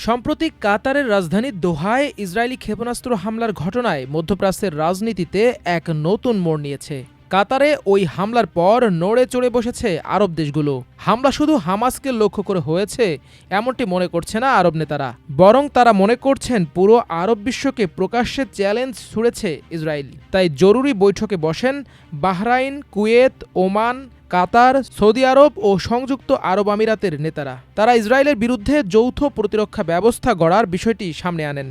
সম্প্রতি কাতারের রাজধানী দোহায় ইসরায়েলি ক্ষেপণাস্ত্র হামলার ঘটনায় মধ্যপ্রাচ্যের রাজনীতিতে এক নতুন মোড় নিয়েছে। কাতারে ওই হামলার পর নড়ে চড়ে বসেছে আরব দেশগুলো। হামলা শুধু হামাসকে লক্ষ্য করে হয়েছে এমনটি মনে করছে না আরব নেতারা, বরং তারা মনে করছেন পুরো আরব বিশ্বকে প্রকাশ্যে চ্যালেঞ্জ ছুড়েছে ইসরায়েল। তাই জরুরি বৈঠকে বসেন বাহরাইন, কুয়েত, ওমান, কাতার, সৌদি আরব ও সংযুক্ত আরব আমিরাতের নেতারা। তারা ইসরায়েলের বিরুদ্ধে যৌথ প্রতিরক্ষা ব্যবস্থা গড়ার বিষয়টি সামনে আনেন।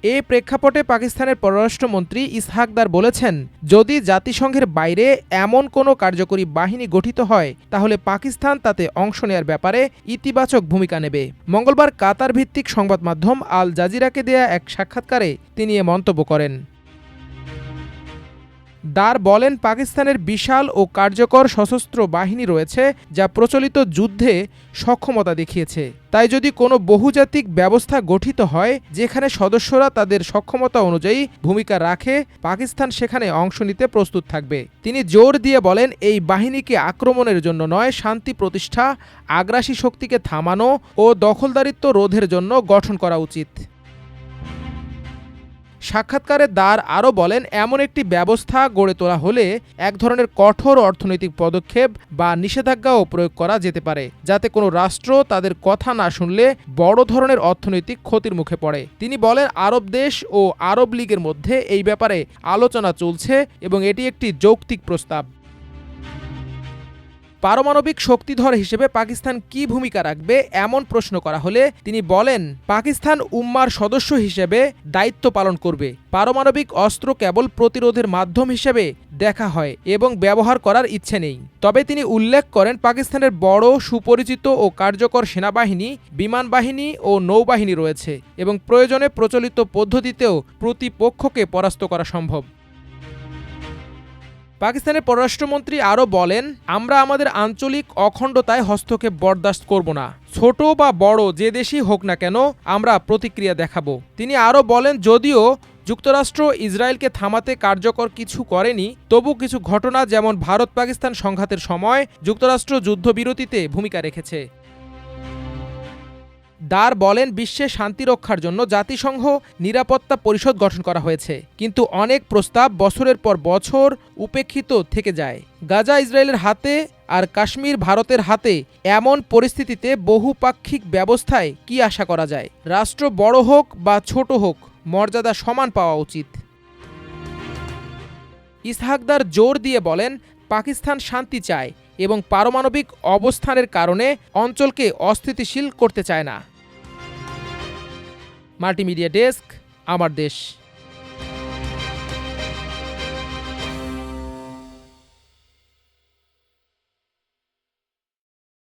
এ প্রেক্ষাপটে পাকিস্তানের পররাষ্ট্রমন্ত্রী ইসহাক দার বলেছেন, যদি জাতিসংঘের বাইরে এমন কোনো কার্যকরী বাহিনী গঠিত হয় তাহলে পাকিস্তান তাতে অংশ নেয়ার ব্যাপারে ইতিবাচক ভূমিকা নেবে। মঙ্গলবার কাতার ভিত্তিক সংবাদ মাধ্যম আল জাজিরাকে দেয়া এক সাক্ষাৎকারে তিনি এ মন্তব্য করেন। দার বলেন, পাকিস্তানের বিশাল ও কার্যকর সশস্ত্র বাহিনী রয়েছে যা প্রচলিত যুদ্ধে সক্ষমতা দেখিয়েছে। তাই যদি কোনো বহুজাতিক ব্যবস্থা গঠিত হয় যেখানে সদস্যরা তাদের সক্ষমতা অনুযায়ী ভূমিকা রাখে, পাকিস্তান সেখানে অংশ নিতে প্রস্তুত থাকবে। তিনি জোর দিয়ে বলেন, এই বাহিনীকে আক্রমণের জন্য নয়, শান্তি প্রতিষ্ঠা, আগ্রাসী শক্তিকে থামানো ও দখলদারিত্ব রোধের জন্য গঠন করা উচিত। সাক্ষাৎকারে দার আরও বলেন, এমন একটি ব্যবস্থা গড়ে তোলা হলে এক ধরনের কঠোর অর্থনৈতিক পদক্ষেপ বা নিষেধাজ্ঞাও প্রয়োগ করা যেতে পারে, যাতে কোনো রাষ্ট্র তাদের কথা না শুনলে বড় ধরনের অর্থনৈতিক ক্ষতির মুখে পড়ে। তিনি বলেন, আরব দেশ ও আরব লীগের মধ্যে এই ব্যাপারে আলোচনা চলছে এবং এটি একটি যৌক্তিক প্রস্তাব। পারমাণবিক শক্তিধর হিসেবে পাকিস্তান কী ভূমিকা রাখবে এমন প্রশ্ন করা হলে তিনি বলেন, পাকিস্তান উম্মার সদস্য হিসেবে দায়িত্ব পালন করবে। পারমাণবিক অস্ত্র কেবল প্রতিরোধের মাধ্যম হিসেবে দেখা হয় এবং ব্যবহার করার ইচ্ছে নেই। তবে তিনি উল্লেখ করেন, পাকিস্তানের বড়, সুপরিচিত ও কার্যকর সেনাবাহিনী, বিমান বাহিনী ও নৌবাহিনী রয়েছে এবং প্রয়োজনে প্রচলিত পদ্ধতিতেও প্রতিপক্ষকে পরাস্ত করা সম্ভব। পাকিস্তানের পররাষ্ট্রমন্ত্রী আরও বলেন, আমরা আমাদের আঞ্চলিক অখণ্ডতায় হস্তক্ষেপ বরদাস্ত করব না। ছোট বা বড় যে দেশই হোক না কেন, আমরা প্রতিক্রিয়া দেখাব। তিনি আরও বলেন, যদিও যুক্তরাষ্ট্র ইসরায়েলকে থামাতে কার্যকর কিছু করেনি, তবু কিছু ঘটনা যেমন ভারত পাকিস্তান সংঘাতের সময় যুক্তরাষ্ট্র যুদ্ধবিরতিতে ভূমিকা রেখেছে। দার বলেন, বিশ্বে শান্তি রক্ষার জন্য জাতিসংঘ নিরাপত্তা পরিষদ গঠন করা হয়েছে, কিন্তু অনেক প্রস্তাব বছরের পর বছর উপেক্ষিত থেকে যায়। গাজা ইসরায়েলের হাতে আর কাশ্মীর ভারতের হাতে, এমন পরিস্থিতিতে বহুপাক্ষিক ব্যবস্থায় কি আশা করা যায়? রাষ্ট্র বড় হোক বা ছোট হোক, মর্যাদা সমান পাওয়া উচিত। ইসহাক দার জোর দিয়ে বলেন, পাকিস্তান শান্তি চায় এবং পারমাণবিক অবস্থানের কারণে অঞ্চলকে অস্থিতিশীল করতে চায় না। মাল্টিমিডিয়া ডেস্ক, আমার দেশ।